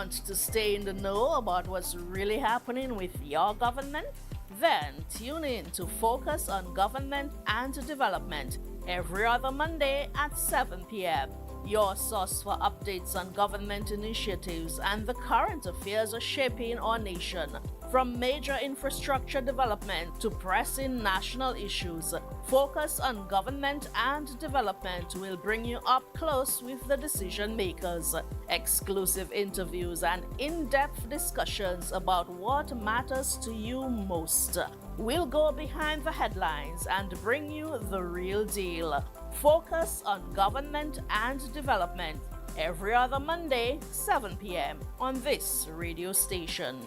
Want to stay in the know about what's really happening with your government? Then tune in to Focus on Government and Development every other Monday at 7 p.m. Your source for updates on government initiatives and the current affairs shaping our nation. From major infrastructure development to pressing national issues, Focus on Government and Development will bring you up close with the decision makers. Exclusive interviews and in-depth discussions about what matters to you most. We'll go behind the headlines and bring you the real deal. Focus on Government and Development every other Monday, 7 p.m. on this radio station.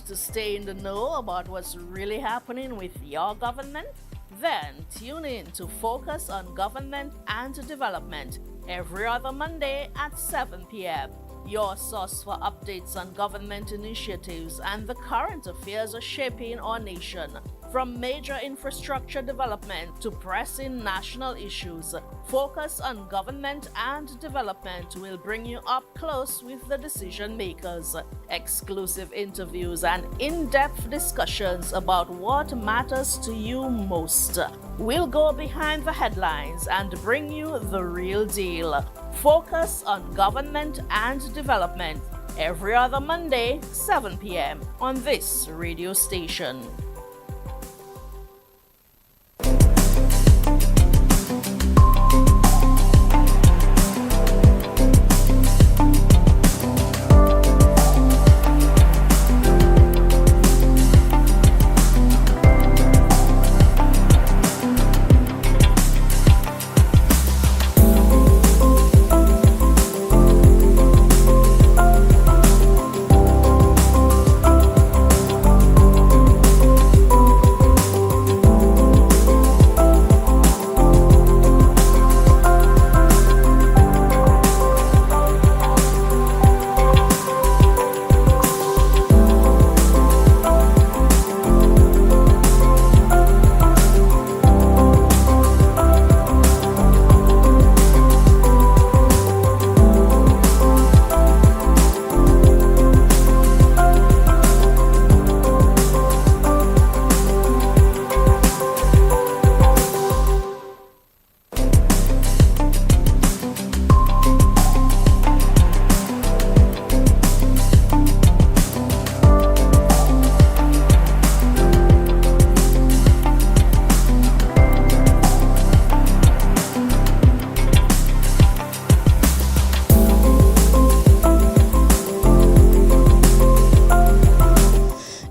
To stay in the know about what's really happening with your government? Then tune in to Focus on Government and Development every other Monday at 7 p.m. Your source for updates on government initiatives and the current affairs shaping our nation. From major infrastructure development to pressing national issues, Focus on Government and Development will bring you up close with the decision makers. Exclusive interviews and in-depth discussions about what matters to you most. We'll go behind the headlines and bring you the real deal. Focus on Government and Development every other Monday, 7 p.m. on this radio station.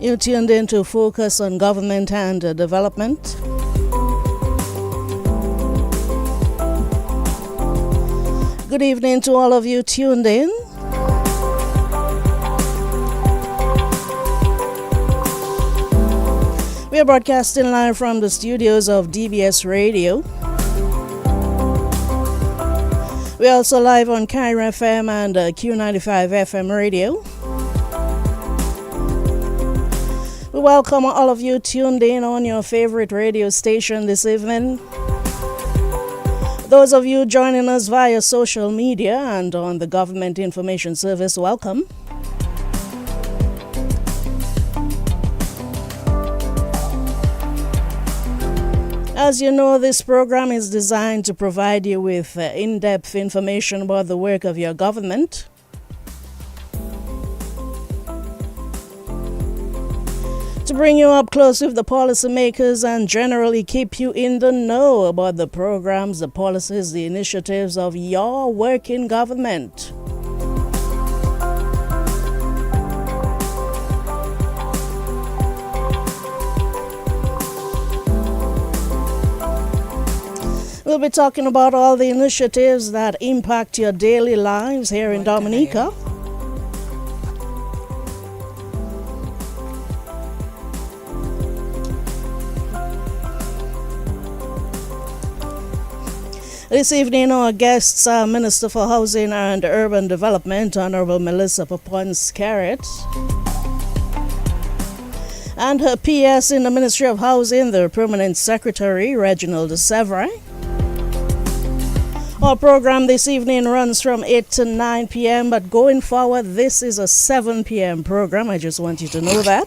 You tuned in to Focus on Government and Development. Good evening to all of you tuned in. We are broadcasting live from the studios of DBS Radio. We're also live on Cairo FM and Q95 FM radio. We welcome all of you tuned in on your favorite radio station this evening. Those of you joining us via social media and on the Government Information Service, welcome. As you know, this program is designed to provide you with in-depth information about the work of your government. to bring you up close with the policymakers and generally keep you in the know about the programs, the policies, the initiatives of your working government. We'll be talking about all the initiatives that impact your daily lives here in Dominica. This evening, our guests are Minister for Housing and Urban Development, Honorable Melissa Papuan-Skerrit, and her PS in the Ministry of Housing, the Permanent Secretary, Reginald Sevre. Our program this evening runs from 8 to 9 p.m., but going forward, this is a 7 p.m. program. I just want you to know that.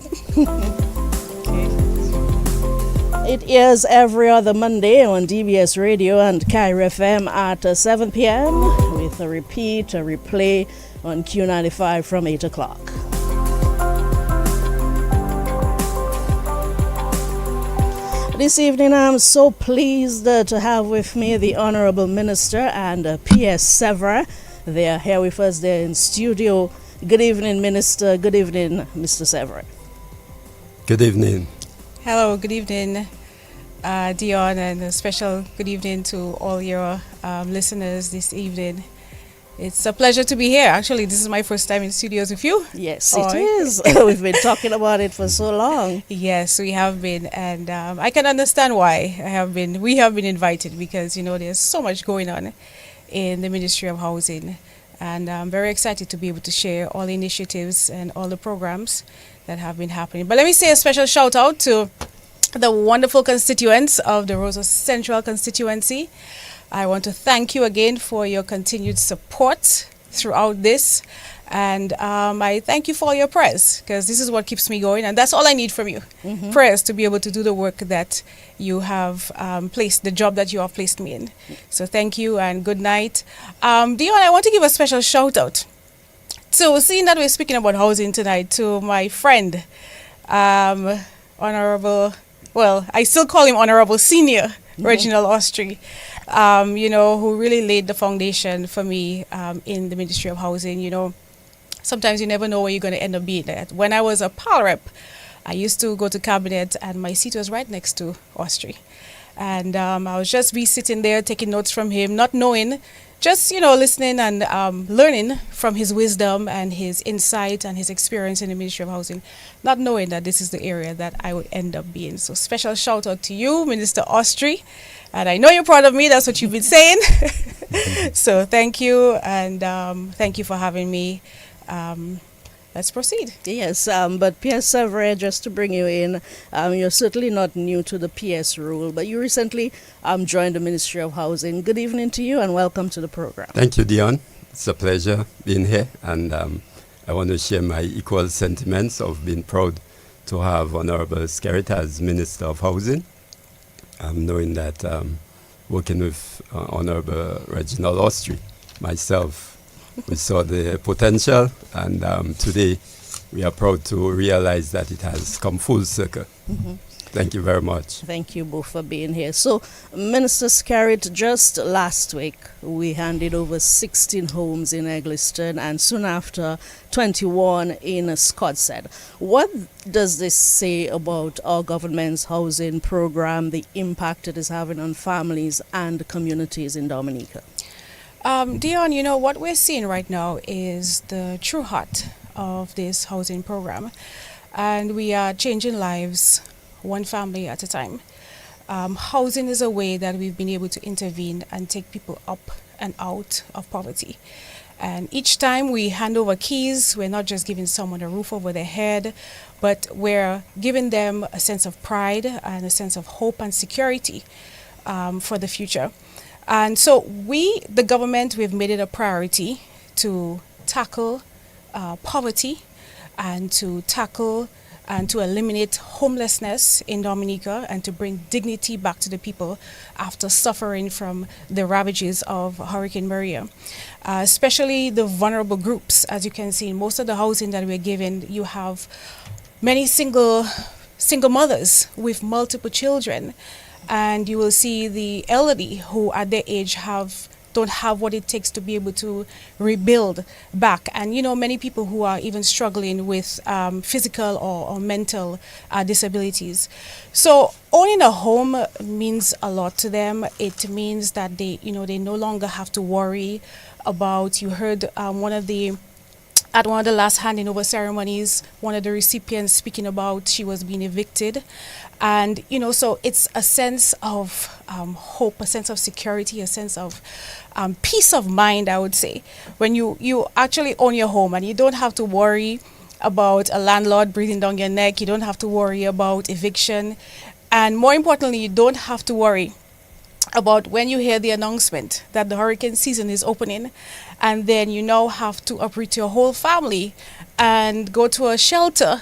It airs every other Monday on DBS Radio and Cairo FM at 7 p.m. with a repeat, a replay on Q95 from 8 o'clock. This evening, I'm so pleased to have with me the Honorable Minister and PS Sevre. They are here with us. They're in studio. Good evening, Minister. Good evening, Mr. Sevre. Good evening. Hello, good evening, Dion, and a special good evening to all your listeners this evening. It's a pleasure to be here. Actually, this is my first time in studios with you. Yes, it is. We've been talking about it for so long. Yes, we have been, and I can understand why we have been invited, because, you know, there's so much going on in the Ministry of Housing, and I'm very excited to be able to share all the initiatives and all the programs that have been happening. But let me say a special shout out to the wonderful constituents of the Roseau Central constituency. I want to thank you again for your continued support throughout this, and I thank you for all your prayers, because this is what keeps me going, and that's all I need from you. Prayers to be able to do the work that you have the job that you have placed me in. So thank you and good night. Dion, I want to give a special shout out to, seeing that we're speaking about housing tonight, to my friend, Honorable, well, I still call him Honorable Senior, Reginald Austri, you know, who really laid the foundation for me in the Ministry of Housing. You know, sometimes you never know where you're going to end up being at. When I was a PAL rep, I used to go to cabinet, and my seat was right next to Austri. And I was just sitting there taking notes from him, not knowing, just, you know, listening and learning from his wisdom and his insight and his experience in the Ministry of Housing, not knowing that this is the area that I would end up being. So special shout out to you, Minister Austri. And I know you're proud of me. That's what you've been saying. So thank you, and thank you for having me. Let's proceed. Yes, but PS Sevre, just to bring you in, you're certainly not new to the PS role, but you recently joined the Ministry of Housing. Good evening to you and welcome to the program. Thank you, Dion. It's a pleasure being here, and I want to share my equal sentiments of being proud to have Honorable Skerrit as Minister of Housing. Knowing that working with Honorable Reginald Austri, myself, we saw the potential, and today we are proud to realize that it has come full circle. Thank you very much. Thank you both for being here. So, Minister Skerrit, just last week we handed over 16 homes in Egliston and soon after 21 in Scottshead. What does this say about our government's housing program, the impact it is having on families and communities in Dominica? Dion, you know, what we're seeing right now is the true heart of this housing program, and we are changing lives one family at a time. Housing is a way that we've been able to intervene and take people up and out of poverty. And each time we hand over keys, we're not just giving someone a roof over their head, but we're giving them a sense of pride and a sense of hope and security for the future. And so the government, we've made it a priority to tackle poverty and to tackle and to eliminate homelessness in Dominica and to bring dignity back to the people after suffering from the ravages of Hurricane Maria. Especially the vulnerable groups. As you can see, in most of the housing that we're given, you have many single single mothers with multiple children, and you will see the elderly who at their age don't have what it takes to be able to rebuild back. And many people who are even struggling with physical or mental disabilities. So owning a home means a lot to them. It means that they no longer have to worry about, you heard at one of the last handing over ceremonies, one of the recipients speaking about she was being evicted. And, so it's a sense of hope, a sense of security, a sense of peace of mind, I would say, when you actually own your home and you don't have to worry about a landlord breathing down your neck. You don't have to worry about eviction. And more importantly, you don't have to worry about when you hear the announcement that the hurricane season is opening, and then you now have to uproot your whole family and go to a shelter,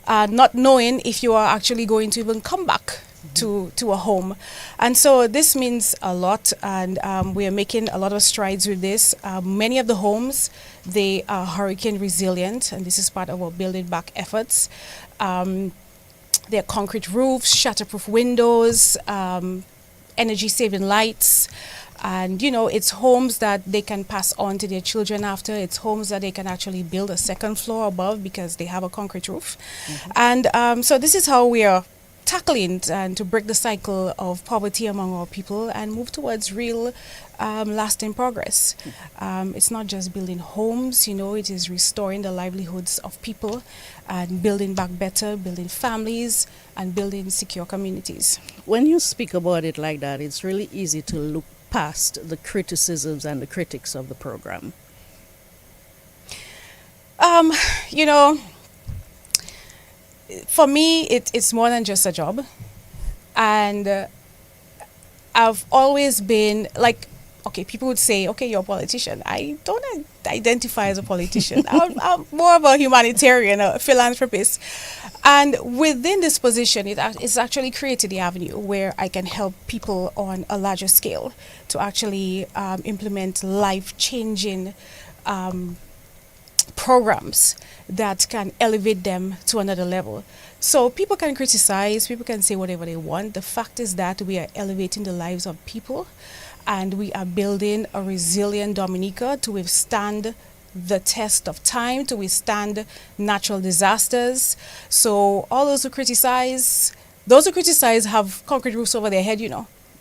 not knowing if you are actually going to even come back to a home. And so this means a lot, and we are making a lot of strides with this. Many of the homes, they are hurricane resilient, and this is part of our building back efforts. They are concrete roofs, shatterproof windows, energy saving lights, and it's homes that they can pass on to their children after. It's homes that they can actually build a second floor above because they have a concrete roof. And so this is how we are tackling and to break the cycle of poverty among our people and move towards real lasting progress. It's not just building homes, it is restoring the livelihoods of people and building back better, building families and building secure communities. When you speak about it like that, it's really easy to look past the criticisms and the critics of the program. For me, it's more than just a job. And I've always been like, okay, people would say, okay, you're a politician. I don't identify as a politician. I'm more of a humanitarian, a philanthropist. And within this position, it's actually created the avenue where I can help people on a larger scale to actually implement life-changing programs that can elevate them to another level. So people can criticize, people can say whatever they want. The fact is that we are elevating the lives of people, and we are building a resilient Dominica to withstand the test of time, to withstand natural disasters. So all those who criticize have concrete roofs over their head,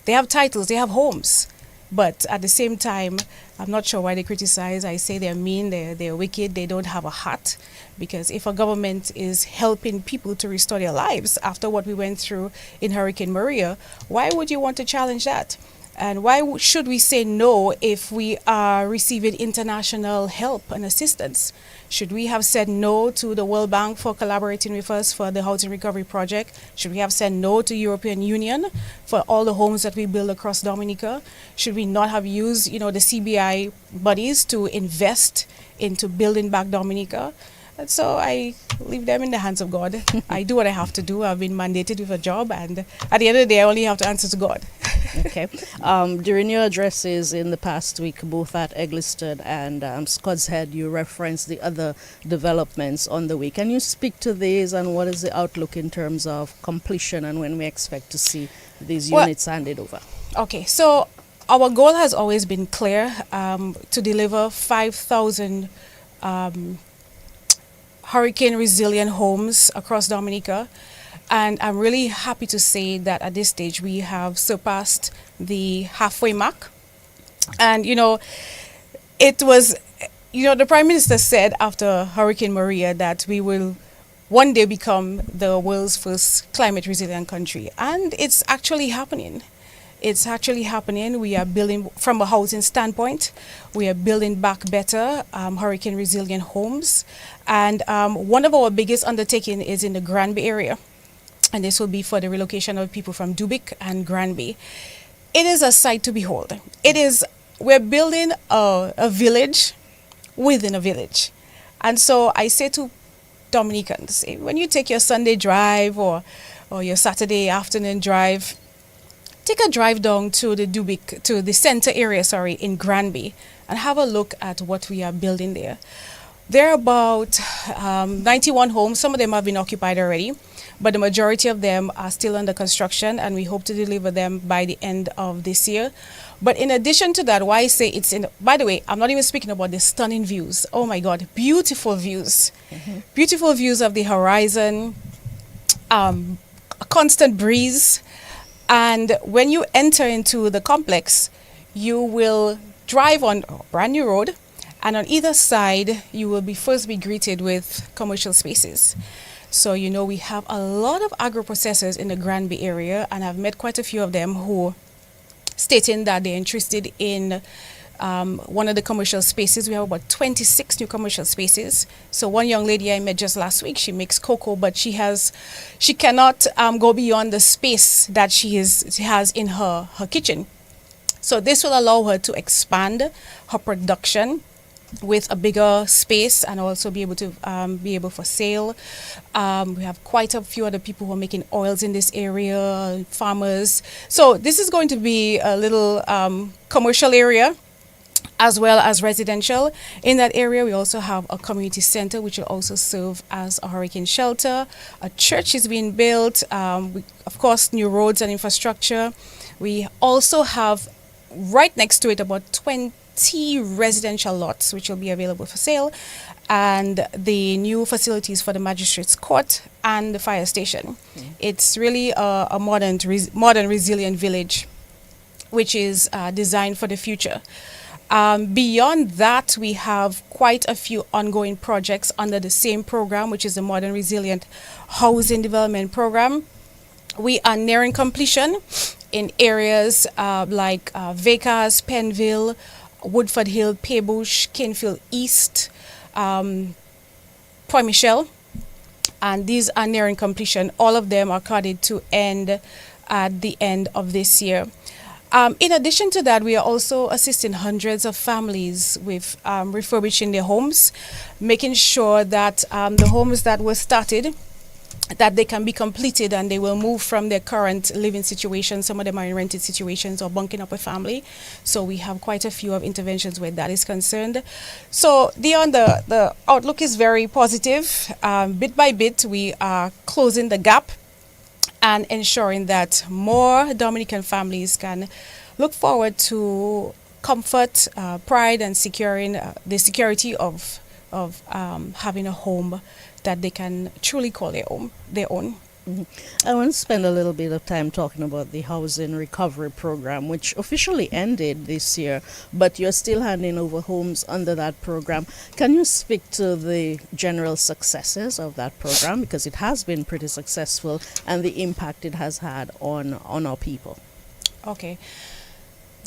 They have titles, they have homes. But at the same time, I'm not sure why they criticize. I say they're mean, they're wicked, they don't have a heart. Because if a government is helping people to restore their lives after what we went through in Hurricane Maria, why would you want to challenge that? And why should we say no if we are receiving international help and assistance? Should we have said no to the World Bank for collaborating with us for the Housing Recovery Project? Should we have said no to European Union for all the homes that we build across Dominica? Should we not have used, the CBI bodies to invest into building back Dominica? And so I leave them in the hands of God. I do what I have to do. I've been mandated with a job, and at the end of the day, I only have to answer to God. Okay. During your addresses in the past week, both at Eggleston and Scott's Head, you referenced the other developments on the week. Can you speak to these, and what is the outlook in terms of completion and when we expect to see these units handed over? Okay, so our goal has always been clear, to deliver 5,000 hurricane resilient homes across Dominica. And I'm really happy to say that at this stage we have surpassed the halfway mark. And, it was, the Prime Minister said after Hurricane Maria that we will one day become the world's first climate resilient country. And it's actually happening. It's actually happening. We are building, from a housing standpoint, we are building back better hurricane resilient homes. And one of our biggest undertaking is in the Granby area. And this will be for the relocation of people from Dubic and Granby. It is a sight to behold. We're building a village within a village. And so I say to Dominicans, when you take your Sunday drive or your Saturday afternoon drive, take a drive down to the center area, in Granby, and have a look at what we are building there. There are about 91 homes. Some of them have been occupied already, but the majority of them are still under construction, and we hope to deliver them by the end of this year. But in addition to that, why I say it's in, by the way, I'm not even speaking about the stunning views. Oh my God, beautiful views. Beautiful views of the horizon, a constant breeze. And when you enter into the complex, you will drive on a brand new road, and on either side, you will first be greeted with commercial spaces. So, you know, we have a lot of agro-processors in the Granby area, and I've met quite a few of them who stating that they're interested in one of the commercial spaces. We have about 26 new commercial spaces. So one young lady I met just last week, she makes cocoa, but she cannot go beyond the space that she has in her kitchen. So this will allow her to expand her production with a bigger space and also be able for sale. We have quite a few other people who are making oils in this area, farmers. So this is going to be a little commercial area as well as residential. In that area, we also have a community center, which will also serve as a hurricane shelter. A church is being built, of course, new roads and infrastructure. We also have right next to it about 20 residential lots, which will be available for sale, and the new facilities for the magistrates court and the fire station. It's really a modern, resilient village, which is designed for the future. Beyond that, we have quite a few ongoing projects under the same program, which is the Modern Resilient Housing Development Program. We are nearing completion in areas like Vekas, Penville, Woodford Hill, Paybush, Kinfield East, Point Michelle, and these are nearing completion. All of them are carded to end at the end of this year. In addition to that, we are also assisting hundreds of families with refurbishing their homes, making sure that the homes that were started, that they can be completed and they will move from their current living situation. Some of them are in rented situations or bunking up a family. So we have quite a few of interventions where that is concerned. So Dion, the outlook is very positive. Bit by bit, we are closing the gap and ensuring that more Dominican families can look forward to comfort, pride, and securing the security of having a home that they can truly call their own. I want to spend a little bit of time talking about the Housing Recovery Program, which officially ended this year, but you're still handing over homes under that program. Can you speak to the general successes of that program, because it has been pretty successful, and the impact it has had on our people? Okay.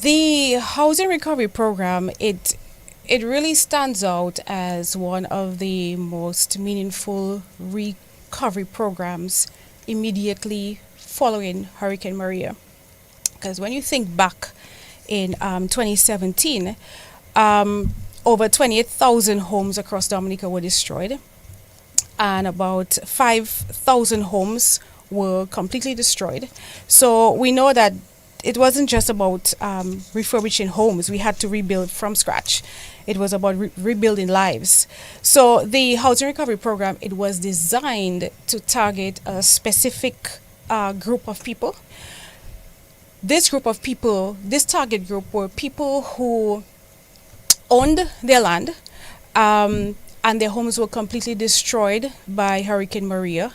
The Housing Recovery Program, it really stands out as one of the most meaningful recovery programs immediately following Hurricane Maria. Because when you think back in 2017, over 28,000 homes across Dominica were destroyed, and about 5,000 homes were completely destroyed. So we know that it wasn't just about refurbishing homes. We had to rebuild from scratch. It was about rebuilding lives. So the Housing Recovery Program, it was designed to target a specific group of people. This group of people, this target group, were people who owned their land and their homes were completely destroyed by Hurricane Maria,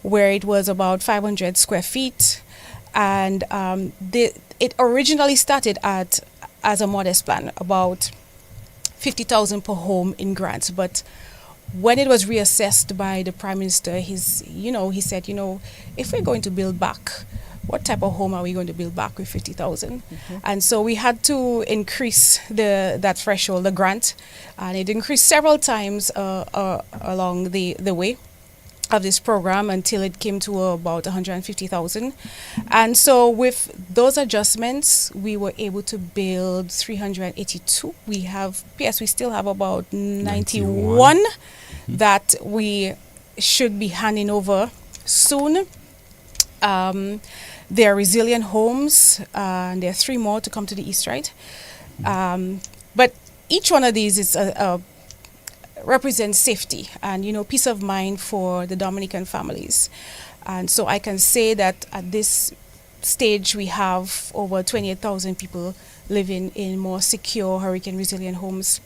where it was about 500 square feet. And it originally started as a modest plan, about 50,000 per home in grants. But when it was reassessed by the Prime Minister, he said, if we're going to build back, what type of home are we going to build back with 50,000? Mm-hmm. And so we had to increase that threshold, the grant, and it increased several times along the way of this program until it came to about 150,000. And so with those adjustments, we were able to build 382. We still have about 91 that we should be handing over soon. They're resilient homes, and there are 3 more to come to the east, right? But each one of these is represents safety and, peace of mind for the Dominican families. And so I can say that at this stage, we have over 28,000 people living in more secure, hurricane resilient homes.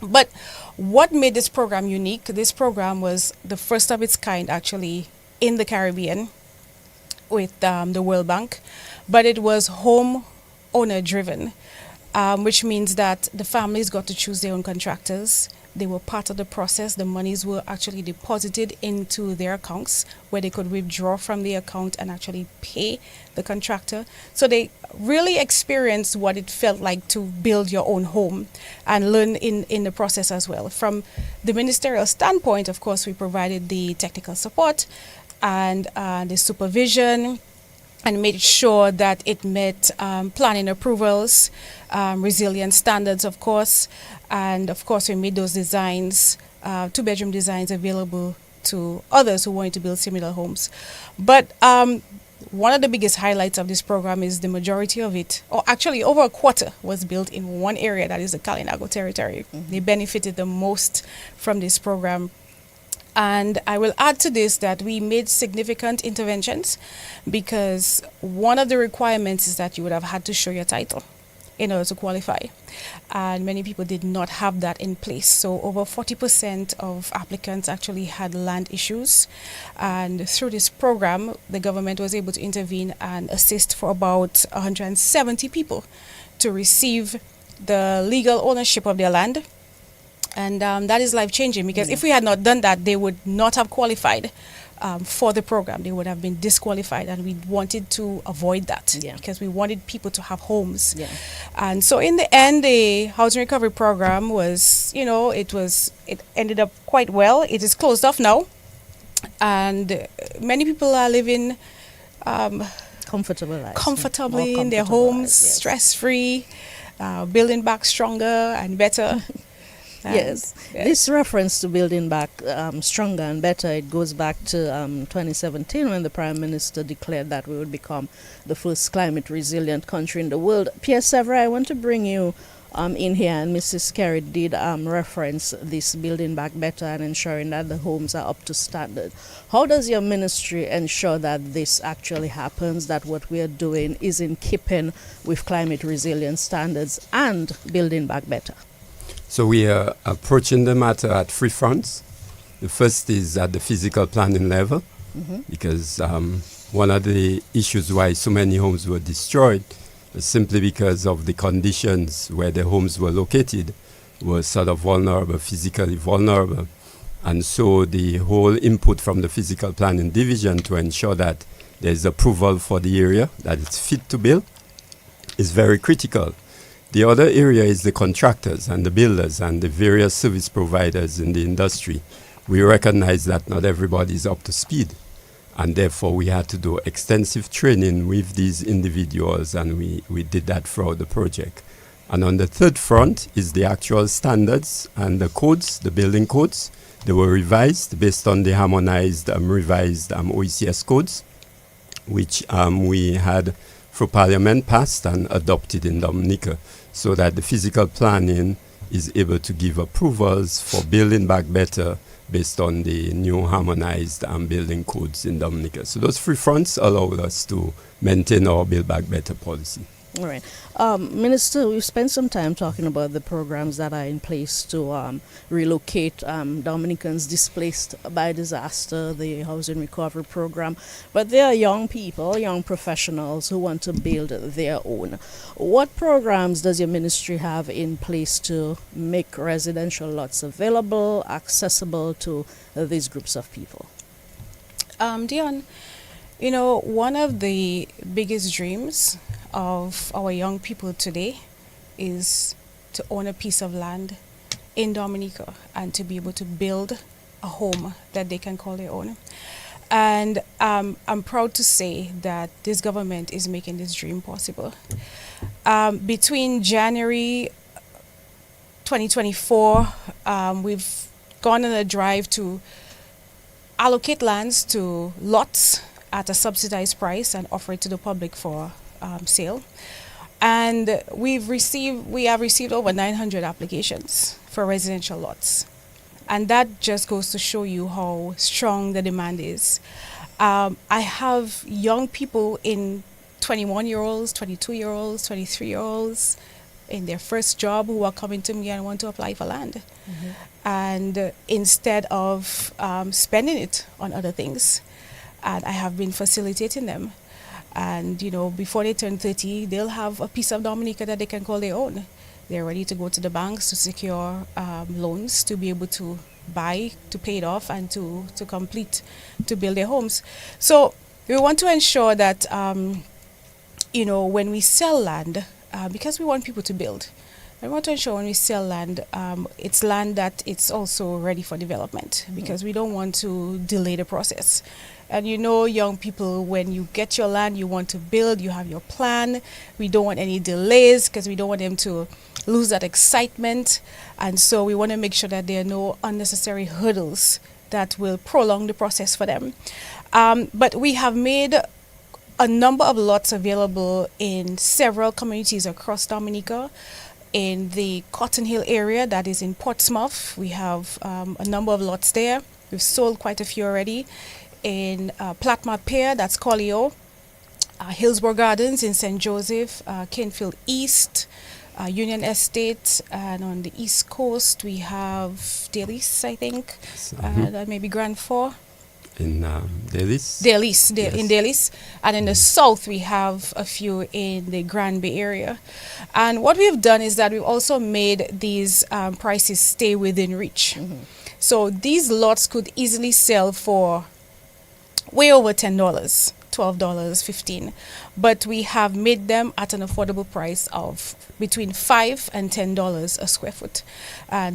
But what made this program unique? This program was the first of its kind actually in the Caribbean with the World Bank, but it was home owner driven, which means that the families got to choose their own contractors. They were part of the process. The monies were actually deposited into their accounts where they could withdraw from the account and actually pay the contractor. So they really experienced what it felt like to build your own home and learn in the process as well. From the ministerial standpoint, of course, we provided the technical support and the supervision and made sure that it met planning approvals, resilience standards, of course. And of course, we made those designs, 2-bedroom designs, available to others who wanted to build similar homes. But one of the biggest highlights of this program is the majority of it, or actually over a quarter, was built in one area, that is the Kalinago territory. Mm-hmm. They benefited the most from this program. And I will add to this that we made significant interventions because one of the requirements is that you would have had to show your title in order to qualify. And many people did not have that in place. So over 40% of applicants actually had land issues. And through this program, the government was able to intervene and assist for about 170 people to receive the legal ownership of their land. And that is life-changing because if we had not done that, they would not have qualified for the program. They would have been disqualified, and we wanted to avoid that because we wanted people to have homes. Yeah. And so in the end, the Housing Recovery Program was, it ended up quite well. It is closed off now, and many people are living comfortably in their homes, stress-free, building back stronger and better. Yes. This reference to building back stronger and better, it goes back to 2017 when the Prime Minister declared that we would become the first climate resilient country in the world. Pierre Sevre, I want to bring you in here, and Mrs. Carey did reference this building back better and ensuring that the homes are up to standard. How does your ministry ensure that this actually happens, that what we are doing is in keeping with climate resilience standards and building back better? So we are approaching the matter at 3 fronts. The first is at the physical planning level, because one of the issues why so many homes were destroyed is simply because of the conditions where the homes were located were sort of vulnerable, physically vulnerable. And so the whole input from the physical planning division to ensure that there is approval for the area, that it's fit to build, is very critical. The other area is the contractors and the builders and the various service providers in the industry. We recognize that not everybody is up to speed, and therefore we had to do extensive training with these individuals, and we did that throughout the project. And on the third front is the actual standards and the codes, the building codes. They were revised based on the harmonized, revised OECS codes, which we had through Parliament passed and adopted in Dominica, so that the physical planning is able to give approvals for building back better based on the new harmonized building codes in Dominica. So those 3 fronts allowed us to maintain our Build Back Better policy. All right. Minister, we've spent some time talking about the programs that are in place to relocate Dominicans displaced by disaster, the Housing Recovery Program. But there are young people, young professionals who want to build their own. What programs does your ministry have in place to make residential lots available, accessible to these groups of people? Dion, one of the biggest dreams of our young people today is to own a piece of land in Dominica and to be able to build a home that they can call their own. And I'm proud to say that this government is making this dream possible. Between January 2024, we've gone on a drive to allocate lands to lots at a subsidized price and offer it to the public for sale. And we have received over 900 applications for residential lots. And that just goes to show you how strong the demand is. I have young people in 21-year-olds, 22-year-olds, 23-year-olds in their first job who are coming to me and want to apply for land. And instead of spending it on other things, and I have been facilitating them. And, you know, before they turn 30, they'll have a piece of Dominica that they can call their own. They're ready to go to the banks to secure loans to be able to buy, to pay it off, and to complete, to build their homes. So we want to ensure that, you know, when we sell land, because we want people to build, we want to ensure when we sell land, it's land that it's also ready for development, because we don't want to delay the process. And you know, young people, when you get your land, you want to build, you have your plan. We don't want any delays because we don't want them to lose that excitement. And so we want to make sure that there are no unnecessary hurdles that will prolong the process for them. But we have made a number of lots available in several communities across Dominica. In the Cotton Hill area, that is in Portsmouth, we have a number of lots there. We've sold quite a few already. In Platma Pier, that's Collio, Hillsborough Gardens in St. Joseph, Canefield East, Union Estate, and on the East Coast we have Dalis, I think, that may be Grand 4. In Dalis? Dalis, Yes. in Dalis. And in the south we have a few in the Grand Bay area. And what we've done is that we've also made these prices stay within reach. So these lots could easily sell for way over $10, $12, $15, but we have made them at an affordable price of between $5 and $10 a square foot.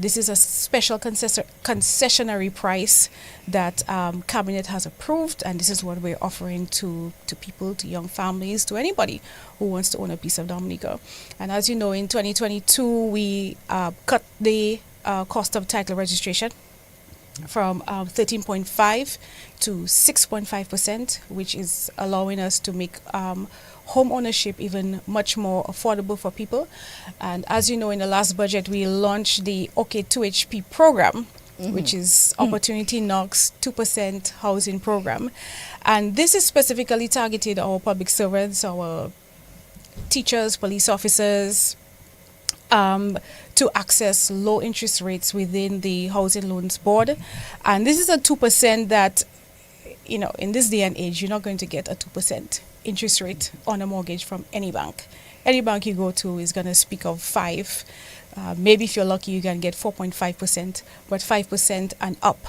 This is a special concessionary price that Cabinet has approved, and this is what we're offering to people, to young families, to anybody who wants to own a piece of Dominica. And as you know, in 2022, we cut the cost of title registration from 13.5 to 6.5%, which is allowing us to make home ownership even much more affordable for people. And as you know, in the last budget, we launched the OK 2HP program, which is Opportunity Knocks 2% housing program. And this is specifically targeted our public servants, our teachers, police officers, to access low interest rates within the Housing Loans Board. And this is a 2% that, you know, in this day and age, you're not going to get a 2% interest rate on a mortgage from any bank. Any bank you go to is going to speak of 5. Maybe if you're lucky, you can get 4.5%, but 5% and up.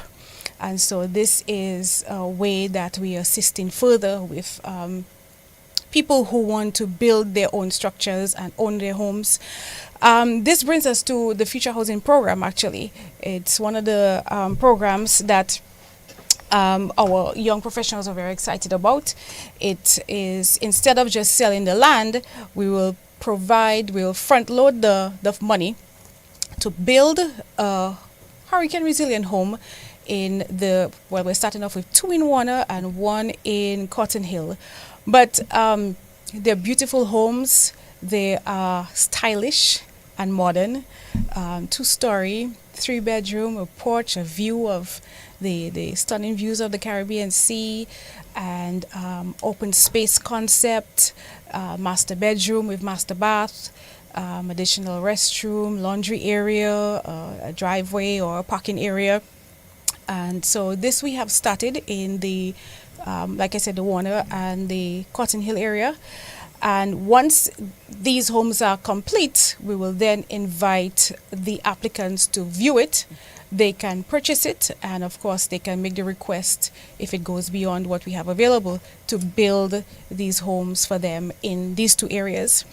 And so this is a way that we are assisting further with people who want to build their own structures and own their homes. This brings us to the Future Housing Program, actually. It's one of the programs that our young professionals are very excited about. It is, instead of just selling the land, we'll front load the money to build a hurricane resilient home we're starting off with 2 in Warner and 1 in Cotton Hill. But they're beautiful homes. They are stylish and modern. 2-story, 3-bedroom, a porch, a view of the stunning views of the Caribbean Sea, and open space concept, master bedroom with master bath, additional restroom, laundry area, a driveway or a parking area. And so this we have started in the, like I said, the Warner and the Cotton Hill area. And once these homes are complete, we will then invite the applicants to view it. They can purchase it, and of course they can make the request if it goes beyond what we have available to build these homes for them in these 2 areas.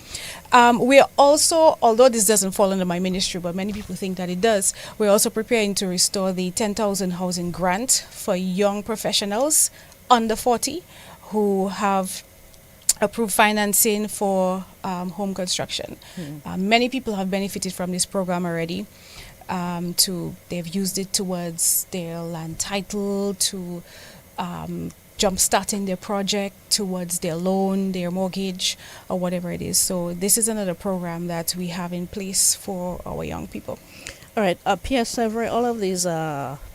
We are also, although this doesn't fall under my ministry, but many people think that it does, we're also preparing to restore the 10,000 housing grant for young professionals under 40 who have approved financing for home construction. Many people have benefited from this program already. They've used it towards their land title, to jump-starting their project, towards their loan, their mortgage, or whatever it is. So this is another program that we have in place for our young people. All right, Pierre Sevre, all of these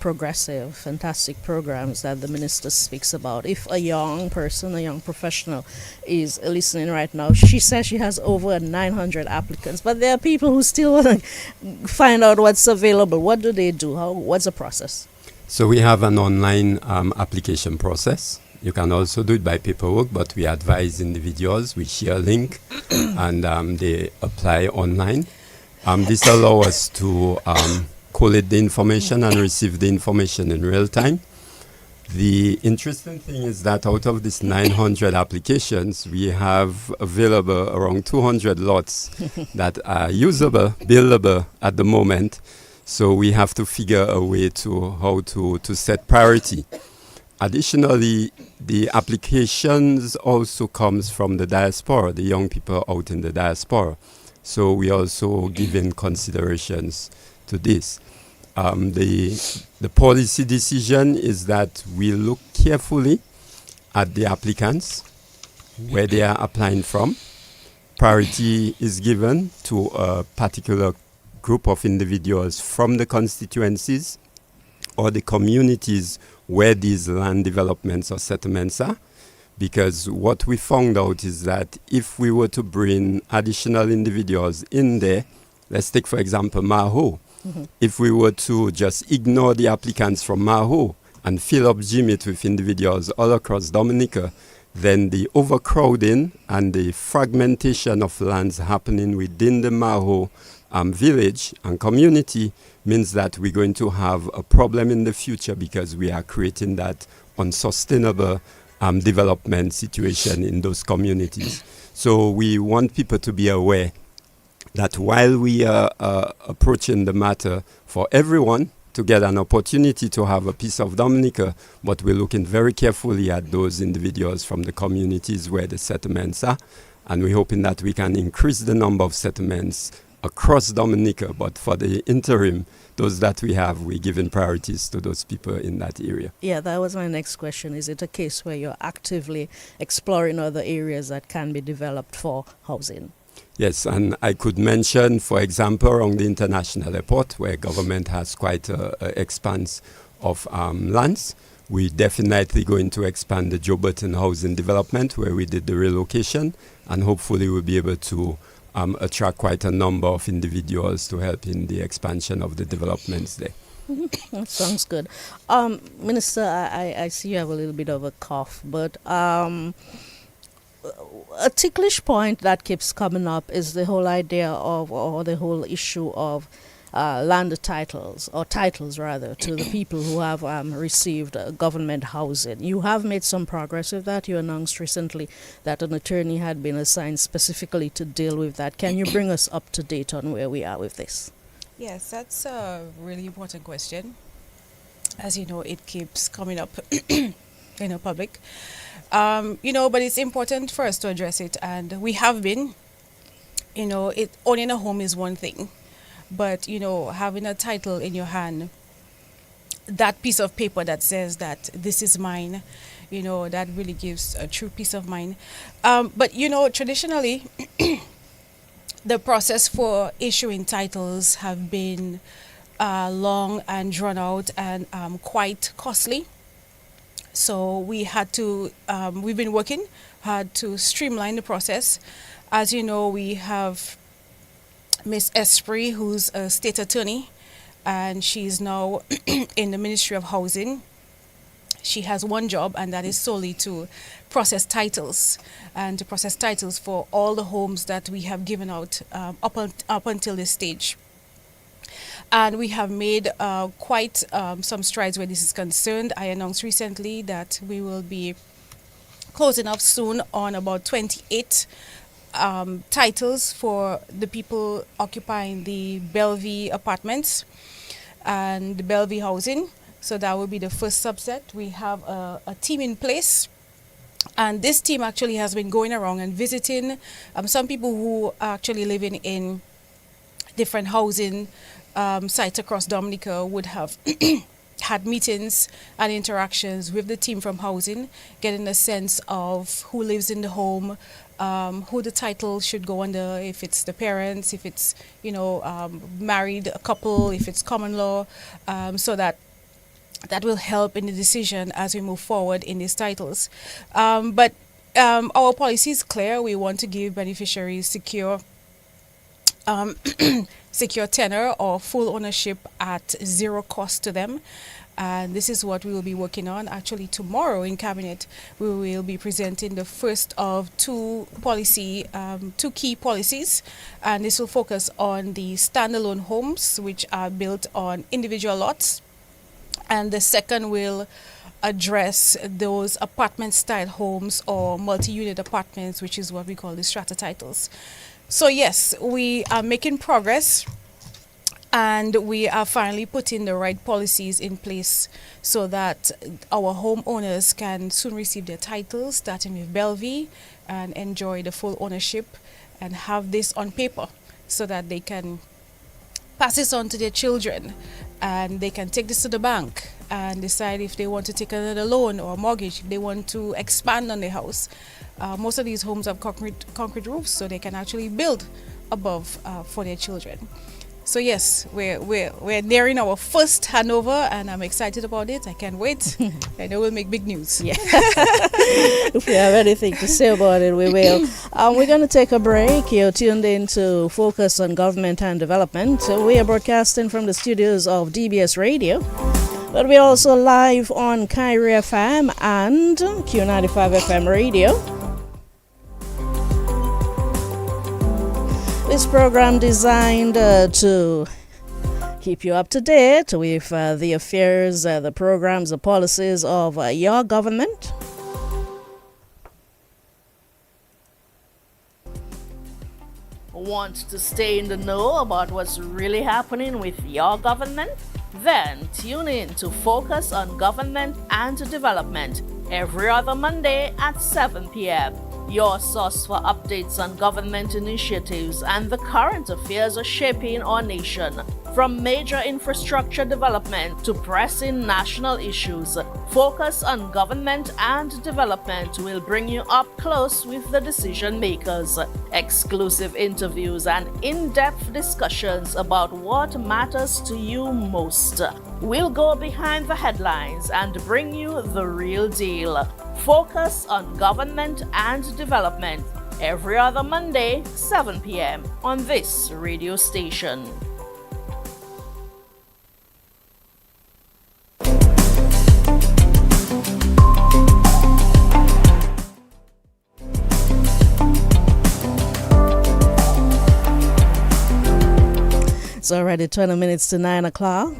progressive, fantastic programs that the minister speaks about. If a young person, a young professional is listening right now, she says she has over 900 applicants, but there are people who still want to find out what's available. What do they do? What's the process? So we have an online application process. You can also do it by paperwork, but we advise individuals. We share a link and they apply online. This allows us to collate the information and receive the information in real time. The interesting thing is that out of these 900 applications, we have available around 200 lots that are usable, buildable at the moment. So we have to figure a way to how to set priority. Additionally, the applications also comes from the diaspora, the young people out in the diaspora. So we also give in considerations to this. The policy decision is that we look carefully at the applicants, where they are applying from. Priority is given to a particular group of individuals from the constituencies or the communities where these land developments or settlements are. Because what we found out is that if we were to bring additional individuals in there, let's take, for example, Maho. If we were to just ignore the applicants from Maho and fill up Jimit with individuals all across Dominica, then the overcrowding and the fragmentation of lands happening within the Maho village and community means that we're going to have a problem in the future because we are creating that unsustainable development situation in those communities. So we want people to be aware that while we are approaching the matter for everyone to get an opportunity to have a piece of Dominica, but we're looking very carefully at those individuals from the communities where the settlements are, and we're hoping that we can increase the number of settlements across Dominica, but for the interim, those that we have, we're giving priorities to those people in that area. Yeah, that was my next question. Is it a case where you're actively exploring other areas that can be developed for housing? Yes, and I could mention, for example, around the international airport, where government has quite an expanse of lands. We're definitely going to expand the Joe Burton housing development, where we did the relocation, and hopefully we'll be able to attract quite a number of individuals to help in the expansion of the developments there. That sounds good. Minister, I see you have a little bit of a cough, but a ticklish point that keeps coming up is the whole idea of, or the whole issue of land titles, or titles rather, to the people who have received government housing. You have made some progress with that. You announced recently that an attorney had been assigned specifically to deal with that. Can you bring us up to date on where we are with this? Yes, that's a really important question. As you know, it keeps coming up in public. But it's important for us to address it, and we have been. Owning a home is one thing, but having a title in your hand, that piece of paper that says that this is mine, that really gives a true peace of mind. But traditionally, the process for issuing titles have been long and drawn out and quite costly. So we had to, we've been working hard to streamline the process. As you know, we have Miss Esprit, who's a state attorney, and she's now in the Ministry of Housing. She has one job, and that is solely to process titles, and to process titles for all the homes that we have given out up until this stage. And we have made quite some strides where this is concerned. I announced recently that we will be closing up soon on about 28 titles for the people occupying the Bellevue apartments and the Bellevue housing. So that will be the first subset. We have a team in place. And this team actually has been going around and visiting some people who are actually living in different housing sites across Dominica would have had meetings and interactions with the team from housing, getting a sense of who lives in the home, who the title should go under, if it's the parents, if it's, married a couple, if it's common law, so that will help in the decision as we move forward in these titles. But our policy is clear. We want to give beneficiaries secure secure tenure or full ownership at zero cost to them. And this is what we will be working on. Actually, tomorrow in Cabinet, we will be presenting the first of two key policies. And this will focus on the standalone homes, which are built on individual lots. And the second will address those apartment-style homes or multi-unit apartments, which is what we call the strata titles. So yes, we are making progress, and we are finally putting the right policies in place so that our homeowners can soon receive their titles, starting with Bellevue, and enjoy the full ownership and have this on paper so that they can pass this on to their children, and they can take this to the bank and decide if they want to take another loan or mortgage, if they want to expand on their house. Most of these homes have concrete roofs, so they can actually build above for their children. So yes, we're nearing our first handover, and I'm excited about it. I can't wait. I know we'll make big news. Yeah. If we have anything to say about it, we will. We're going to take a break. You're tuned in to Focus on Government and Development. We are broadcasting from the studios of DBS Radio, but we're also live on Kyrie FM and Q95 FM Radio. This program designed to keep you up to date with the affairs, the programs, the policies of your government. Want to stay in the know about what's really happening with your government? Then tune in to Focus on Government and Development every other Monday at 7 p.m. Your source for updates on government initiatives and the current affairs are shaping our nation. From major infrastructure development to pressing national issues, Focus on Government and Development will bring you up close with the decision makers. Exclusive interviews and in-depth discussions about what matters to you most. We'll go behind the headlines and bring you the real deal. Focus on Government and Development every other Monday, 7 p.m. on this radio station. It's already 20 minutes to 9 o'clock.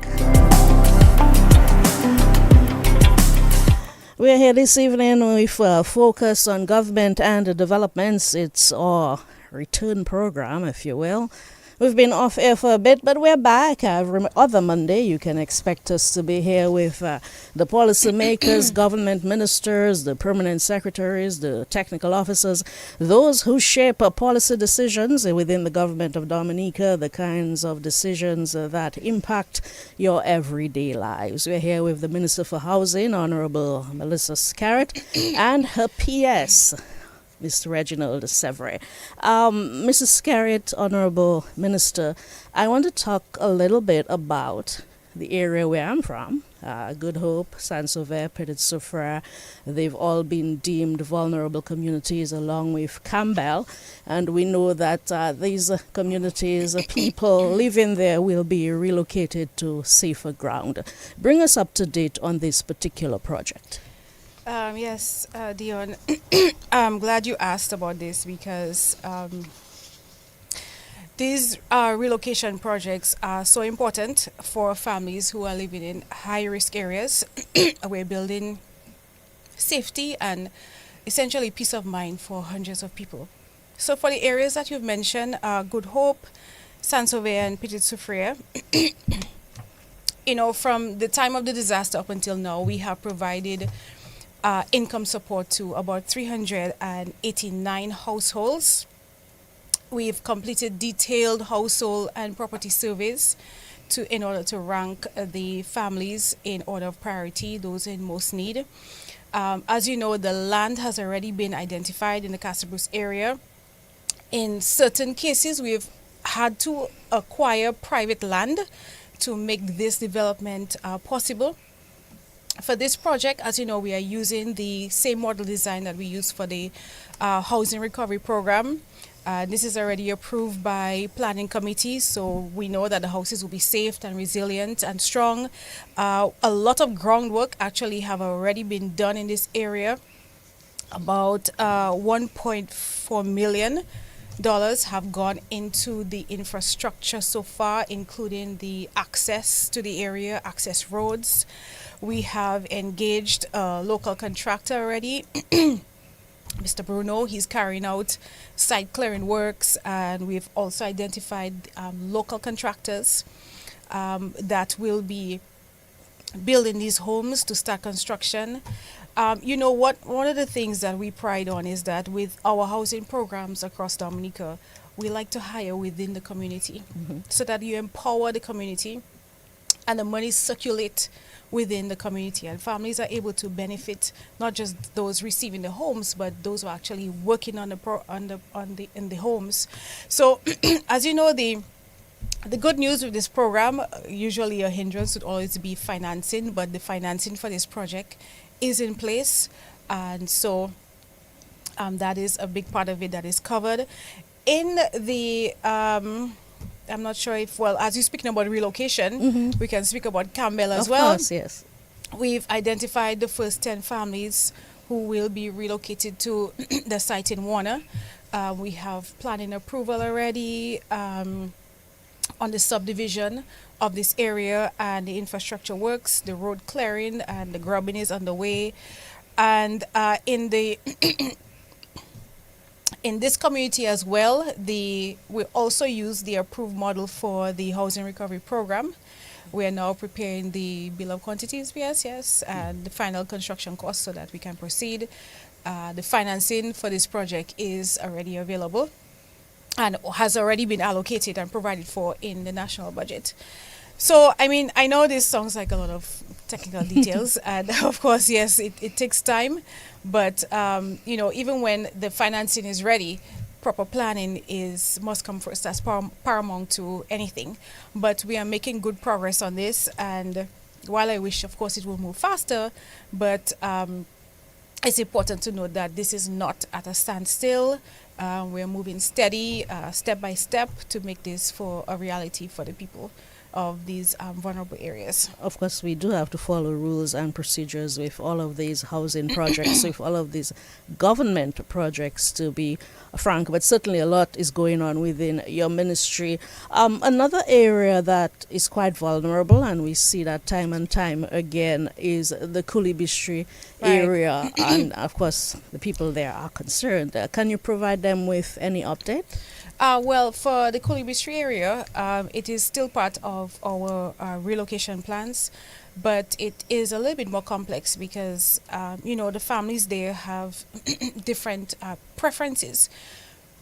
We're here this evening with Focus on Government and Developments. It's our return program, if you will. We've been off air for a bit, but we're back. Every other Monday, you can expect us to be here with the policymakers, government ministers, the permanent secretaries, the technical officers, those who shape policy decisions within the government of Dominica, the kinds of decisions that impact your everyday lives. We're here with the Minister for Housing, Honorable Melissa Scarrett, and her PS, Mr. Reginald Sevre. Mrs. Scarrett, Honorable Minister, I want to talk a little bit about the area where I'm from. Good Hope, Saint-Sauveur, Petite-Soufrière, they've all been deemed vulnerable communities along with Campbell. And we know that these communities, people living there will be relocated to safer ground. Bring us up to date on this particular project. Yes, Dion, I'm glad you asked about this because these relocation projects are so important for families who are living in high-risk areas. We're building safety and essentially peace of mind for hundreds of people. So for the areas that you've mentioned, Good Hope, Saint-Sauveur, and Petite-Soufrière, from the time of the disaster up until now, we have provided income support to about 389 households. We've completed detailed household and property surveys in order to rank the families in order of priority, those in most need. As you know, the land has already been identified in the Castle Bruce area. In certain cases, we've had to acquire private land to make this development possible. For this project, as you know, we are using the same model design that we use for the housing recovery program. This is already approved by planning committee, so we know that the houses will be safe and resilient and strong. A lot of groundwork actually have already been done in this area. About $1.4 million have gone into the infrastructure so far, including the access to the area, access roads. We have engaged a local contractor already, Mr. Bruno. He's carrying out site clearing works, and we've also identified local contractors that will be building these homes to start construction. You know what? One of the things that we pride on is that with our housing programs across Dominica, we like to hire within the community so that you empower the community and the money circulate within the community, and families are able to benefit, not just those receiving the homes, but those who are actually working on in the homes. So, as you know, the good news with this program, usually a hindrance would always be financing, but the financing for this project is in place, and so that is a big part of it that is covered. In the I'm not sure if, well, as you're speaking about relocation, we can speak about Campbell as well. Of course, yes. We've identified the first 10 families who will be relocated to the site in Warner. We have planning approval already on the subdivision of this area, and the infrastructure works, the road clearing and the grubbing is underway. And in the in this community as well, we also use the approved model for the housing recovery program. We are now preparing the bill of quantities, yes, and the final construction costs so that we can proceed. The financing for this project is already available and has already been allocated and provided for in the national budget. So, I mean, I know this sounds like a lot of technical details, and of course, yes, it takes time, but, you know, even when the financing is ready, proper planning must come first. That's paramount to anything. But we are making good progress on this, and while I wish, of course, it will move faster, but it's important to note that this is not at a standstill. We're moving steady, step by step, to make this for a reality for the people of these vulnerable areas. Of course, we do have to follow rules and procedures with all of these housing projects, with all of these government projects, to be frank, but certainly a lot is going on within your ministry. Another area that is quite vulnerable, and we see that time and time again, is the Kulibistri area, and of course the people there are concerned. Can you provide them with any update? Well, for the Kulibistri area, it is still part of our relocation plans, but it is a little bit more complex because, you know, the families there have different preferences.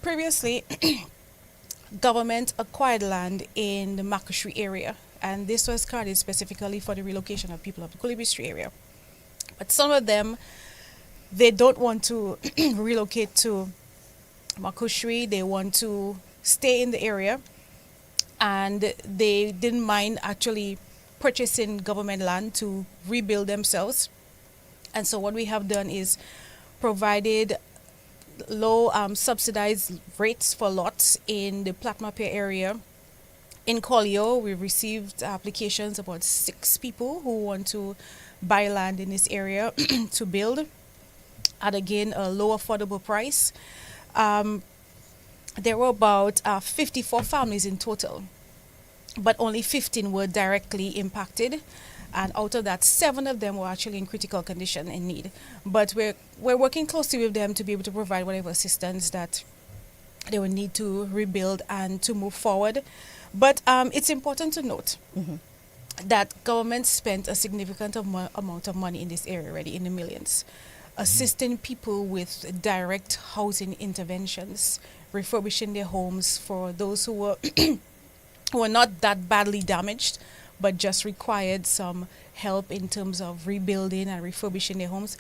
Previously, government acquired land in the Makushri area, and this was carried specifically for the relocation of people of the Kulibistri area. But some of them, they don't want to relocate to Makushri. They want to stay in the area, and they didn't mind actually purchasing government land to rebuild themselves. And so what we have done is provided low subsidized rates for lots in the Platmapia area. In Collio, we received applications, about 6 people who want to buy land in this area to build at, again, a low affordable price. There were about 54 families in total, but only 15 were directly impacted, and out of that, 7 of them were actually in critical condition and need. But we're working closely with them to be able to provide whatever assistance that they will need to rebuild and to move forward. But it's important to note that government spent a significant amount of money in this area already, in the millions, assisting people with direct housing interventions, refurbishing their homes for those who were were not that badly damaged, but just required some help in terms of rebuilding and refurbishing their homes,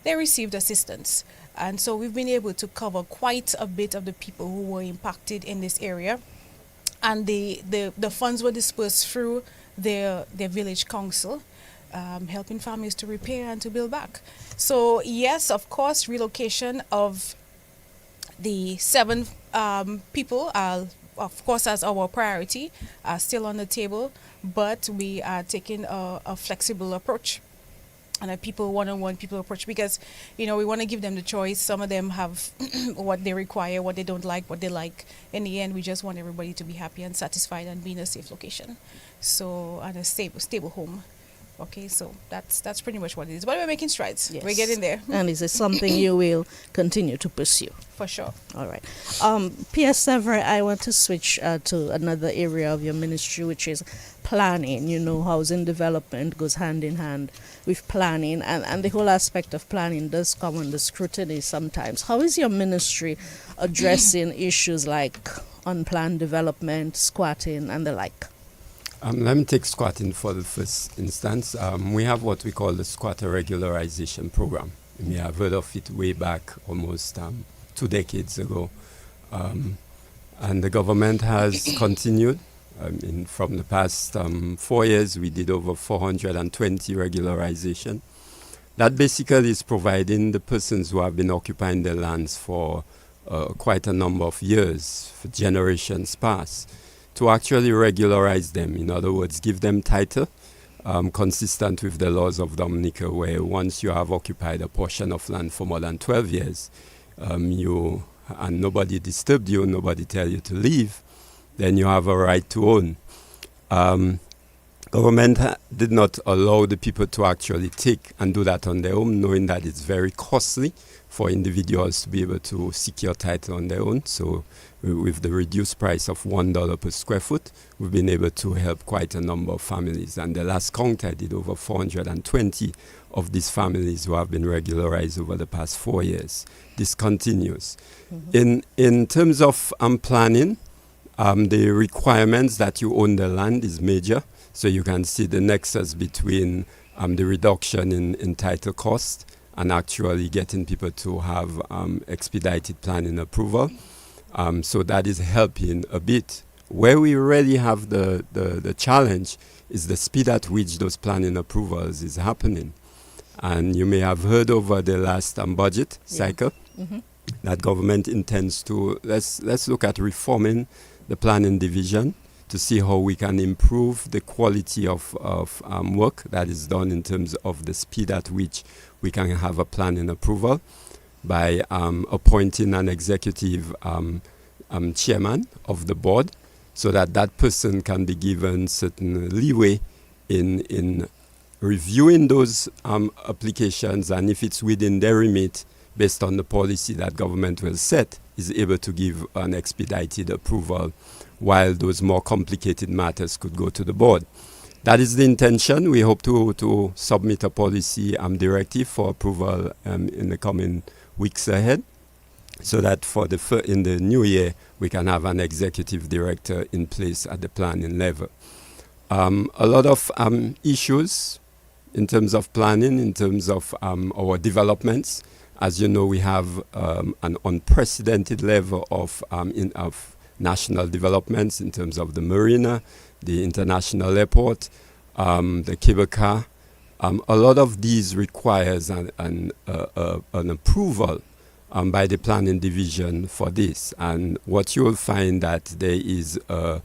they received assistance. And so we've been able to cover quite a bit of the people who were impacted in this area. And the funds were dispersed through their village council, helping families to repair and to build back. So yes, of course, relocation of the 7 people are, of course, as our priority, are still on the table, but we are taking a flexible approach and a one-on-one people approach, because we want to give them the choice. Some of them have what they require, what they don't like, what they like. In the end, we just want everybody to be happy and satisfied and be in a safe location, so, and a stable home. Okay, so that's pretty much what it is. But we're making strides. Yes. We're getting there. And is it something you will continue to pursue? For sure. All right. P.S. Severin, I want to switch to another area of your ministry, which is planning. Housing development goes hand in hand with planning, and the whole aspect of planning does come under scrutiny sometimes. How is your ministry addressing issues like unplanned development, squatting, and the like? Let me take squatting for the first instance. We have what we call the Squatter Regularization Program. You may have heard of it way back, almost 2 decades ago. And the government has continued. From the past 4 years, we did over 420 regularization. That basically is providing the persons who have been occupying their lands for quite a number of years, for generations past, to actually regularize them. In other words, give them title consistent with the laws of Dominica, where once you have occupied a portion of land for more than 12 years, and nobody disturbed you, nobody tell you to leave, then you have a right to own. Government did not allow the people to actually take and do that on their own, knowing that it's very costly for individuals to be able to secure title on their own. So with the reduced price of $1 per square foot, we've been able to help quite a number of families. And the last count, I did over 420 of these families who have been regularized over the past 4 years. This continues. Mm-hmm. In terms of planning, the requirements that you own the land is major. So you can see the nexus between the reduction in title cost and actually getting people to have expedited planning approval. So that is helping a bit. Where we really have the challenge is the speed at which those planning approvals is happening. And you may have heard over the last budget cycle that government intends to, let's look at reforming the planning division to see how we can improve the quality of work that is done in terms of the speed at which we can have a planning approval by appointing an executive chairman of the board, so that person can be given certain leeway in reviewing those applications, and if it's within their remit, based on the policy that government will set, is able to give an expedited approval, while those more complicated matters could go to the board. That is the intention. We hope to submit a policy directive for approval in the coming weeks ahead, so that in the new year we can have an executive director in place at the planning level. A lot of issues in terms of planning, in terms of our developments. As you know, we have an unprecedented level of national developments in terms of the marina, the international airport, the cable car. A lot of these requires an approval by the planning division for this. And what you will find that there is a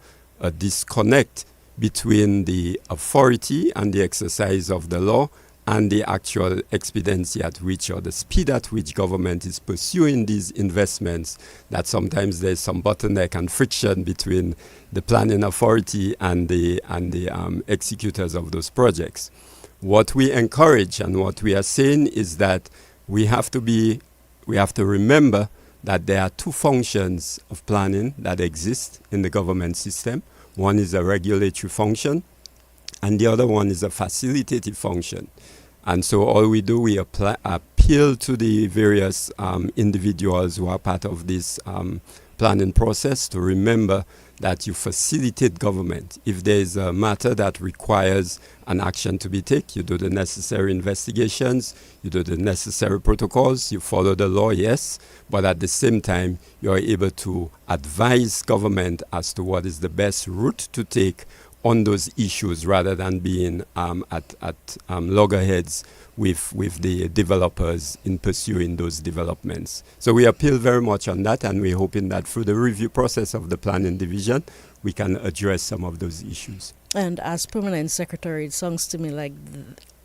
disconnect between the authority and the exercise of the law and the actual expediency at which, or the speed at which government is pursuing these investments, that sometimes there's some bottleneck and friction between the planning authority and the executors of those projects. What we encourage and what we are saying is that we have to remember that there are two functions of planning that exist in the government system. One is a regulatory function, and the other one is a facilitative function. And so all we do, we appeal to the various individuals who are part of this planning process to remember that you facilitate government. If there is a matter that requires an action to be taken, you do the necessary investigations, you do the necessary protocols, you follow the law, yes, but at the same time, you are able to advise government as to what is the best route to take on those issues rather than being at loggerheads with the developers in pursuing those developments. So we appeal very much on that, and we're hoping that through the review process of the planning division, we can address some of those issues. And as permanent secretary, it sounds to me like,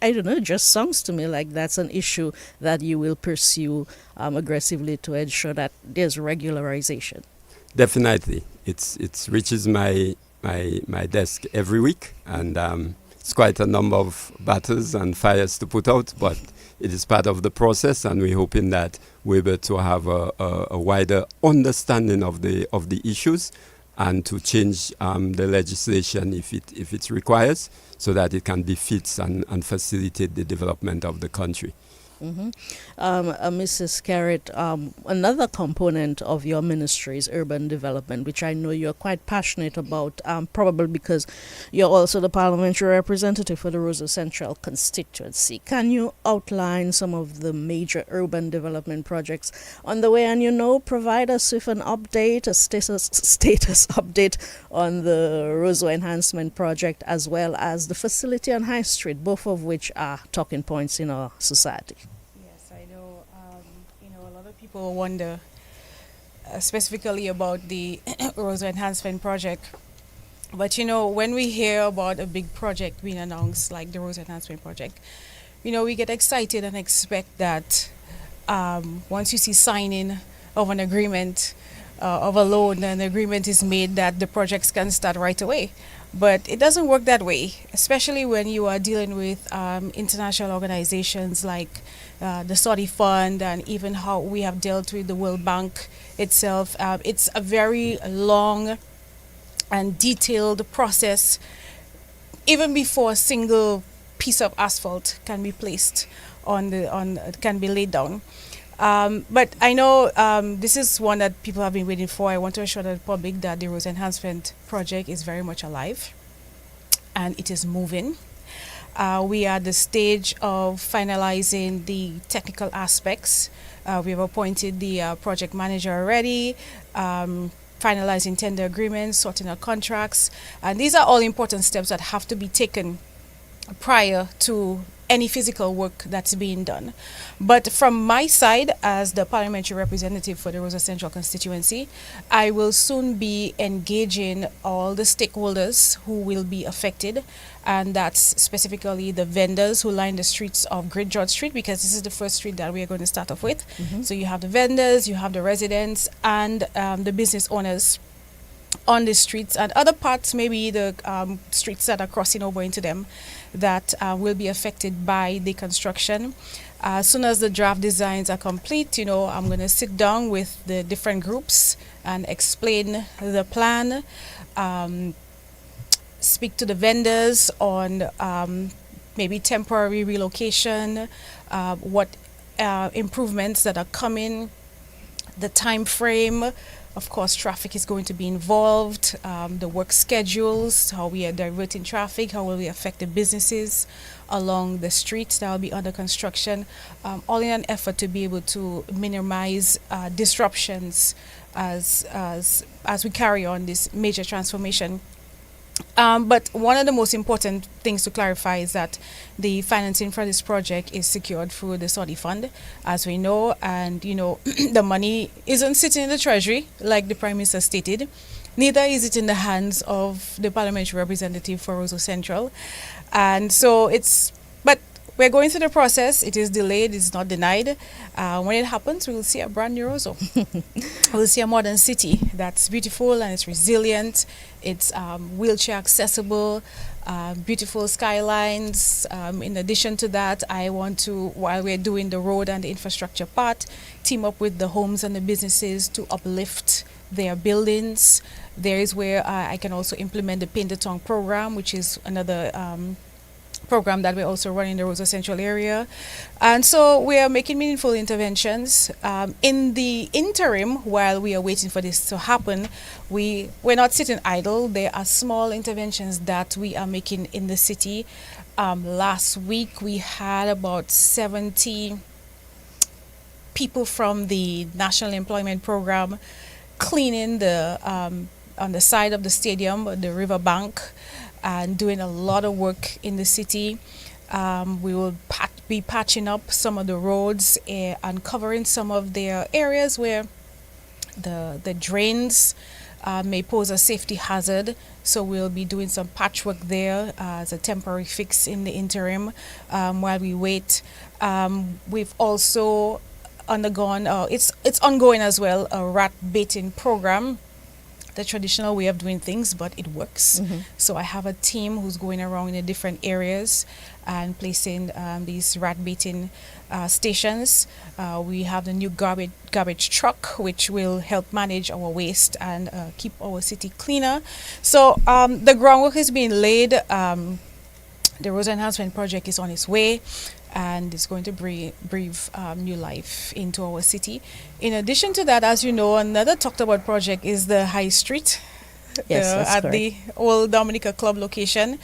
I don't know, just sounds to me like that's an issue that you will pursue aggressively to ensure that there's regularization. Definitely. It reaches my desk every week, and it's quite a number of battles and fires to put out, but it is part of the process, and we're hoping that we're able to have a wider understanding of the issues and to change the legislation if it requires, so that it can be fit and facilitate the development of the country. Mm-hmm. Mrs. Garrett, another component of your ministry is urban development, which I know you're quite passionate about, probably because you're also the parliamentary representative for the Roseau Central constituency. Can you outline some of the major urban development projects on the way, and provide us with an update, a status update on the Roseau Enhancement Project, as well as the facility on High Street, both of which are talking points in our society? A lot of people wonder specifically about the Roseau Enhancement Project. But, when we hear about a big project being announced, like the Roseau Enhancement Project, we get excited and expect that once you see signing of an agreement, of a loan, an agreement is made that the projects can start right away. But it doesn't work that way, especially when you are dealing with international organizations like the Saudi Fund, and even how we have dealt with the World Bank itself. It's a very long and detailed process, even before a single piece of asphalt can be placed can be laid down. But I know this is one that people have been waiting for. I want to assure the public that the Roseau Enhancement Project is very much alive, and it is moving. We are at the stage of finalizing the technical aspects. We have appointed the project manager already, finalizing tender agreements, sorting out contracts. And these are all important steps that have to be taken prior to any physical work that's being done. But from my side, as the parliamentary representative for the Roseau Central constituency, I will soon be engaging all the stakeholders who will be affected, and that's specifically the vendors who line the streets of Great George Street, because this is the first street that we are going to start off with. Mm-hmm. So you have the vendors, you have the residents, and the business owners on the streets, and other parts, maybe the streets that are crossing over into them, that will be affected by the construction. As soon as the draft designs are complete, I'm going to sit down with the different groups and explain the plan, speak to the vendors on maybe temporary relocation, what improvements that are coming, the time frame. Of course, traffic is going to be involved, the work schedules, how we are diverting traffic, how will we affect the businesses along the streets that will be under construction, all in an effort to be able to minimize disruptions as we carry on this major transformation. But one of the most important things to clarify is that the financing for this project is secured through the Saudi Fund, as we know, and the money isn't sitting in the Treasury like the Prime Minister stated. Neither is it in the hands of the parliamentary representative for Roseau Central, and so but we're going through the process. It is delayed, it's not denied. When it happens, we will see a brand new Roseau. We'll see a modern city that's beautiful and it's resilient. It's wheelchair accessible, beautiful skylines. In addition to that, I want to, while we're doing the road and the infrastructure part, team up with the homes and the businesses to uplift their buildings. There is where I can also implement the Paint the Town program, which is another program that we're also running in the Roseau Central area. And so we are making meaningful interventions. In the interim, while we are waiting for this to happen, we're not sitting idle. There are small interventions that we are making in the city. Last week, we had about 70 people from the National Employment Program cleaning the on the side of the stadium, the riverbank, and doing a lot of work in the city. We will be patching up some of the roads and covering some of the areas where the drains may pose a safety hazard. So we'll be doing some patchwork there as a temporary fix in the interim while we wait. We've also undergone, it's ongoing as well, a rat baiting program, the traditional way of doing things, but it works. So I have a team who's going around in the different areas and placing these rat baiting stations. We have the new garbage truck, which will help manage our waste and keep our city cleaner. So the groundwork is being laid. The Roseau Enhancement Project is on its way, and it's going to breathe new life into our city. In addition to that, as you know, another talked about project is the High Street. Yes, that's at correct. the old Dominica Club location.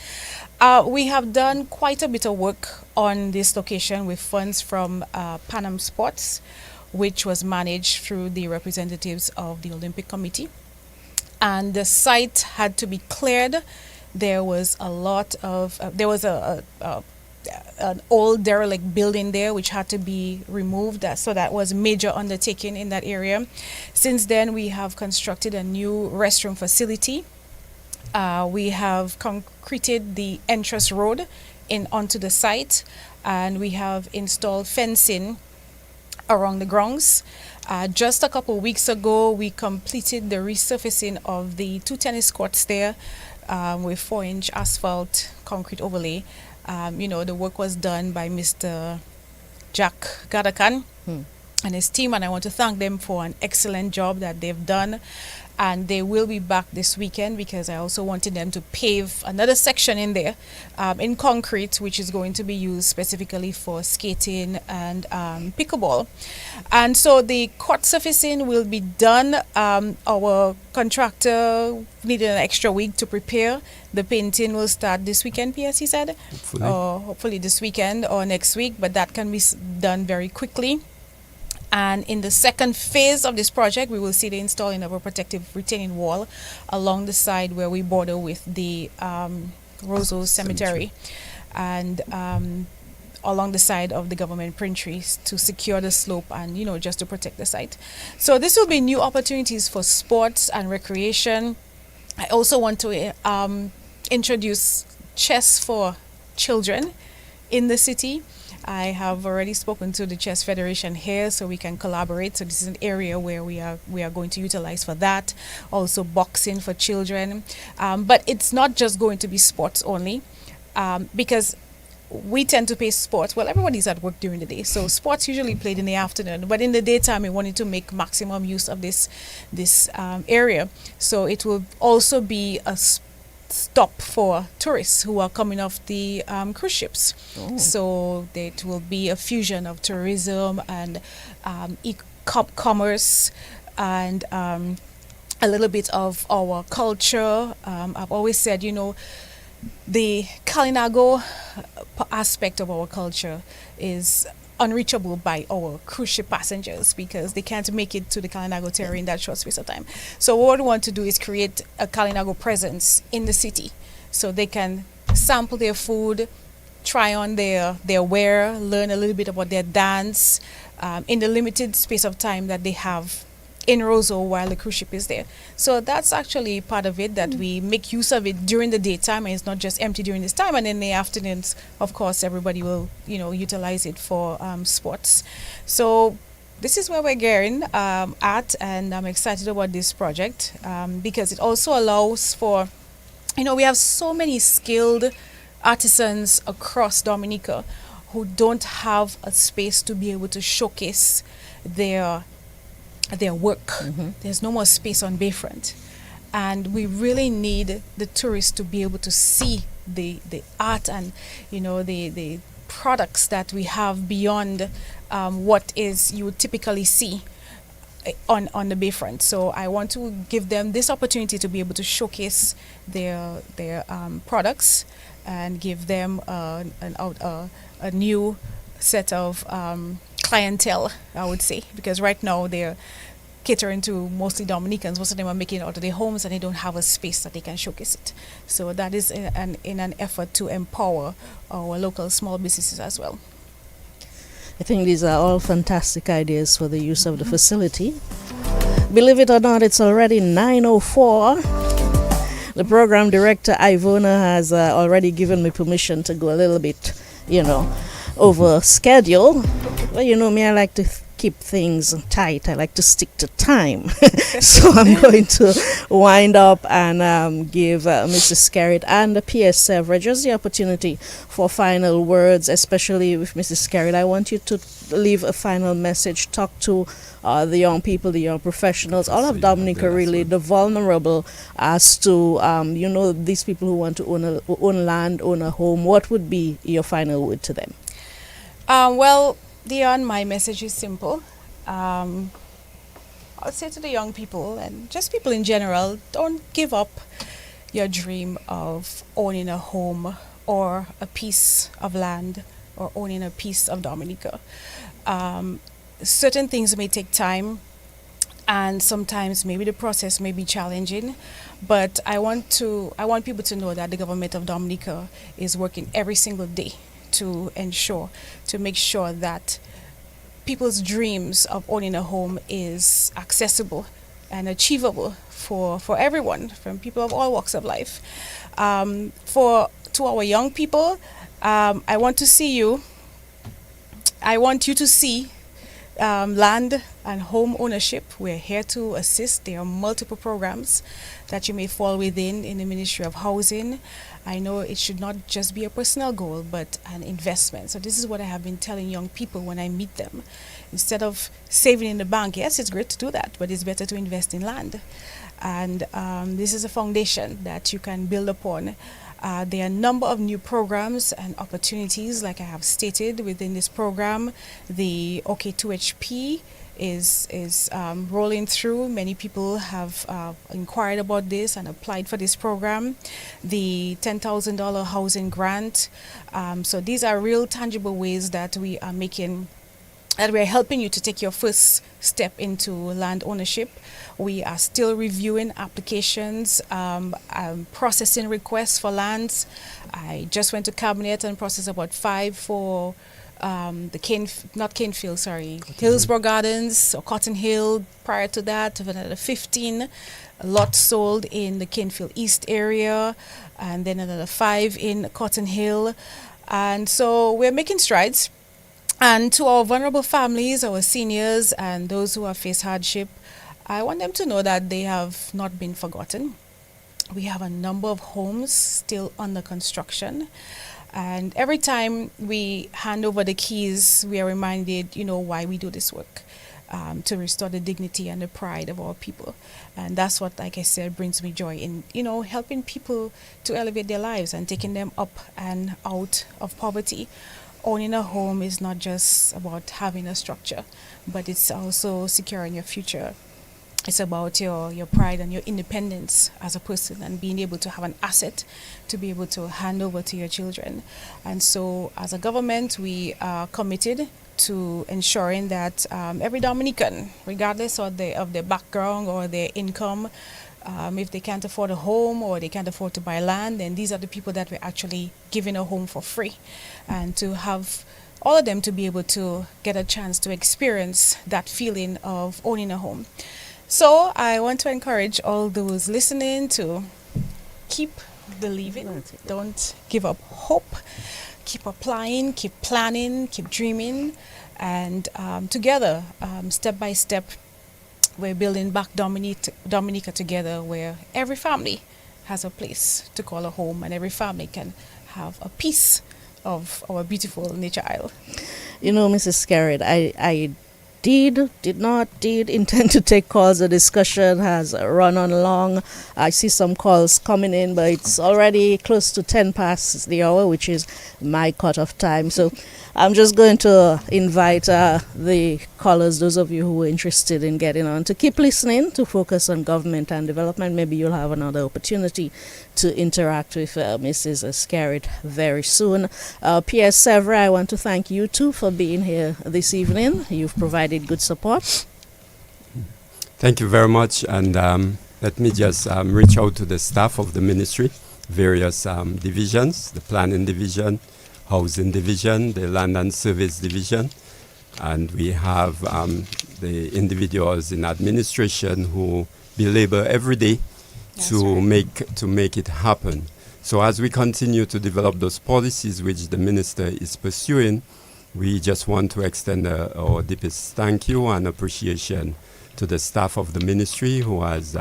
We have done quite a bit of work on this location with funds from Pan Am Sports, which was managed through the representatives of the Olympic Committee. And the site had to be cleared. There was a lot of, there was an old derelict building there which had to be removed. So that was a major undertaking in that area. Since then, we have constructed a new restroom facility. We have concreted the entrance road onto the site, and we have installed fencing around the grounds. Just a couple of weeks ago, we completed the resurfacing of the 2 tennis courts there with 4-inch asphalt concrete overlay. The work was done by Mr. Jack Gadakan and his team, and I want to thank them for an excellent job that they've done. And they will be back this weekend because I also wanted them to pave another section in there in concrete, which is going to be used specifically for skating and pickleball. And so the court surfacing will be done. Our contractor needed an extra week to prepare. The painting will start this weekend, PS, he said, or hopefully this weekend or next week, but that can be done very quickly. And in the second phase of this project, we will see the installing of a protective retaining wall along the side where we border with the Roseau Cemetery and along the side of the government print trees to secure the slope and, just to protect the site. So this will be new opportunities for sports and recreation. I also want to introduce chess for children in the city. I have already spoken to the Chess Federation here, so we can collaborate. So this is an area where we are going to utilize for that. Also boxing for children. But it's not just going to be sports only, because we tend to play sports. Well, everybody's at work during the day, so sports usually played in the afternoon. But in the daytime, we wanted to make maximum use of this area. So it will also be a stop for tourists who are coming off the cruise ships. So it will be a fusion of tourism and e-commerce and a little bit of our culture. I've always said, the Kalinago aspect of our culture is unreachable by our cruise ship passengers because they can't make it to the Kalinago Terrace in that short space of time. So what we want to do is create a Kalinago presence in the city so they can sample their food, try on their wear, learn a little bit about their dance in the limited space of time that they have in Roseau while the cruise ship is there. So that's actually part of it, that we make use of it during the daytime, and it's not just empty during this time. And in the afternoons, of course, everybody will, utilize it for sports. So this is where we're gearing at, and I'm excited about this project because it also allows for, we have so many skilled artisans across Dominica who don't have a space to be able to showcase their work. There's no more space on Bayfront, and we really need the tourists to be able to see the art and the products that we have beyond what is you would typically see on the bayfront. So I want to give them this opportunity to be able to showcase their products and give them a new set of clientele, I would say, because right now they're catering to mostly Dominicans. Most of them are making it out of their homes and they don't have a space that they can showcase it. So that is in an effort to empower our local small businesses as well. I think these are all fantastic ideas for the use of the facility. Believe it or not, it's already 9:04. The program director, Ivona, has already given me permission to go a little bit, over schedule. Well, me, I like to keep things tight. I like to stick to time. So I'm going to wind up and give Mrs. Skerritt and the PSF just the opportunity for final words, especially with Mrs. Skerritt. I want you to leave a final message, talk to the young people, the young professionals, all of Dominica really, the vulnerable, as to, these people who want to own land, own a home. What would be your final word to them? Well, Dion, my message is simple. I'll say to the young people and just people in general, don't give up your dream of owning a home or a piece of land or owning a piece of Dominica. Certain things may take time and sometimes maybe the process may be challenging, but I want people to know that the government of Dominica is working every single day to make sure that people's dreams of owning a home is accessible and achievable for everyone, from people of all walks of life. To our young people, I want you to see land and home ownership. We're here to assist. There are multiple programs that you may fall within in the Ministry of Housing. I know it should not just be a personal goal, but an investment. So this is what I have been telling young people when I meet them. Instead of saving in the bank, yes, it's great to do that, but it's better to invest in land. And this is a foundation that you can build upon. There are a number of new programs and opportunities, like I have stated within this program. The OK2HP is rolling through. Many people have inquired about this and applied for this program. The $10,000 housing grant. So these are real tangible ways that we are helping you to take your first step into land ownership. We are still reviewing applications, processing requests for lands. I just went to Cabinet and processed about 5 for Hillsborough Gardens or Cotton Hill. Prior to that, another 15 lots sold in the Canefield East area, and then another 5 in Cotton Hill. And so we're making strides. And to our vulnerable families, our seniors, and those who have faced hardship, I want them to know that they have not been forgotten. We have a number of homes still under construction. And every time we hand over the keys, we are reminded, why we do this work, to restore the dignity and the pride of our people. And that's what, like I said, brings me joy in, helping people to elevate their lives and taking them up and out of poverty. Owning a home is not just about having a structure, but it's also securing your future. It's about your pride and your independence as a person and being able to have an asset to be able to hand over to your children. And so as a government, we are committed to ensuring that every Dominican, regardless of their background or their income, if they can't afford a home or they can't afford to buy land, then these are the people that we're actually giving a home for free. And to have all of them to be able to get a chance to experience that feeling of owning a home. So I want to encourage all those listening to keep believing, don't give up hope, keep applying, keep planning, keep dreaming, and together, step by step, we're building back Dominica together, where every family has a place to call a home and every family can have a piece of our beautiful nature isle. Mrs. Skerritt, I did not intend to take calls. The discussion has run on long. I see some calls coming in, but it's already close to 10 past the hour, which is my cutoff time. So I'm just going to invite the callers, those of you who are interested in getting on, to keep listening, to focus on government and development. Maybe you'll have another opportunity to interact with Mrs. Skerritt very soon. Pierre Sevre, I want to thank you too for being here this evening. You've provided good support. Thank you very much. And let me just reach out to the staff of the ministry, various divisions, the planning division, housing division, the land and service division, and we have the individuals in administration who belabor every day to make it happen. So as we continue to develop those policies which the minister is pursuing, we just want to extend our deepest thank you and appreciation to the staff of the ministry who has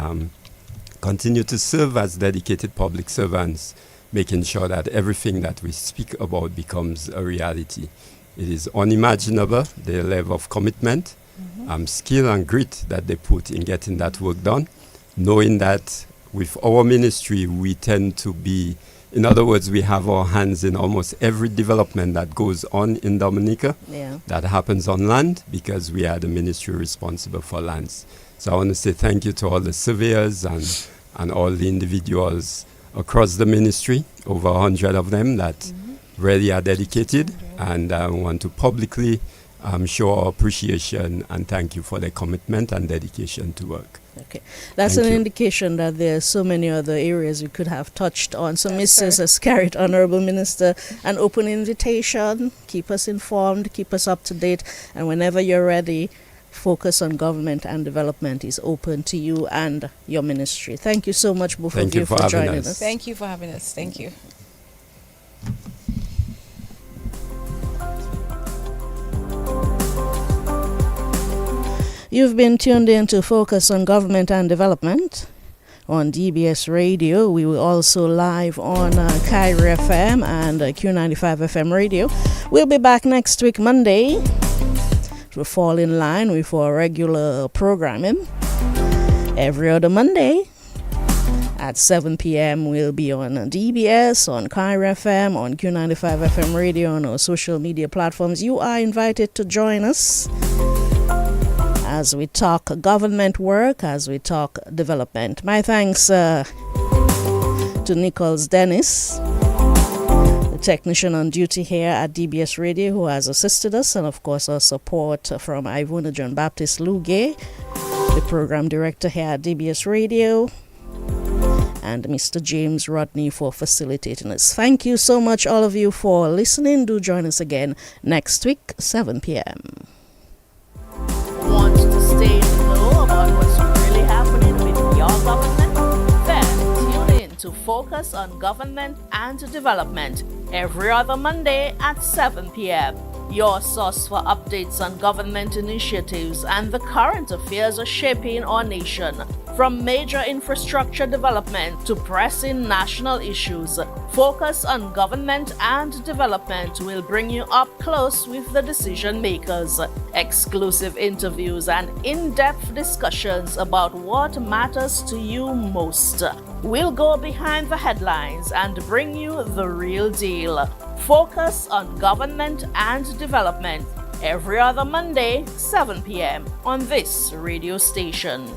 continued to serve as dedicated public servants, making sure that everything that we speak about becomes a reality. It is unimaginable, the level of commitment, skill and grit that they put in getting that work done, knowing that with our ministry, we tend to be, in other words, we have our hands in almost every development that goes on in Dominica that happens on land, because we are the ministry responsible for lands. So I want to say thank you to all the surveyors and all the individuals across the ministry, over 100 of them that really are dedicated, and want to publicly show our appreciation and thank you for their commitment and dedication to work. Okay, that's an indication that there are so many other areas we could have touched on. So, Mrs. Skerritt, Honorable Minister, an open invitation. Keep us informed, keep us up to date, and whenever you're ready, Focus on Government and Development is open to you and your ministry. Thank you so much, both of you, for joining us. Thank you for having us. Thank you. You've been tuned in to Focus on Government and Development on DBS Radio. We will also live on Kyrie FM and Q95 FM Radio. We'll be back next week, Monday, to fall in line with our regular programming. Every other Monday at 7 p.m. we'll be on DBS, on Kyrie FM, on Q95 FM Radio, on our social media platforms. You are invited to join us as we talk government work, as we talk development. My thanks to Nichols Dennis, the technician on duty here at DBS Radio, who has assisted us, and of course our support from Ivona John Baptist Lugay, the program director here at DBS Radio, and Mr. James Rodney for facilitating us. Thank you so much, all of you, for listening. Do join us again next week, 7 p.m. Want to stay in the know about what's really happening with your government? Then tune in to Focus on Government and Development every other Monday at 7 p.m. Your source for updates on government initiatives and the current affairs shaping our nation. From major infrastructure development to pressing national issues, Focus on Government and Development will bring you up close with the decision makers. Exclusive interviews and in-depth discussions about what matters to you most. We'll go behind the headlines and bring you the real deal. Focus on Government and Development every other Monday, 7 p.m. on this radio station.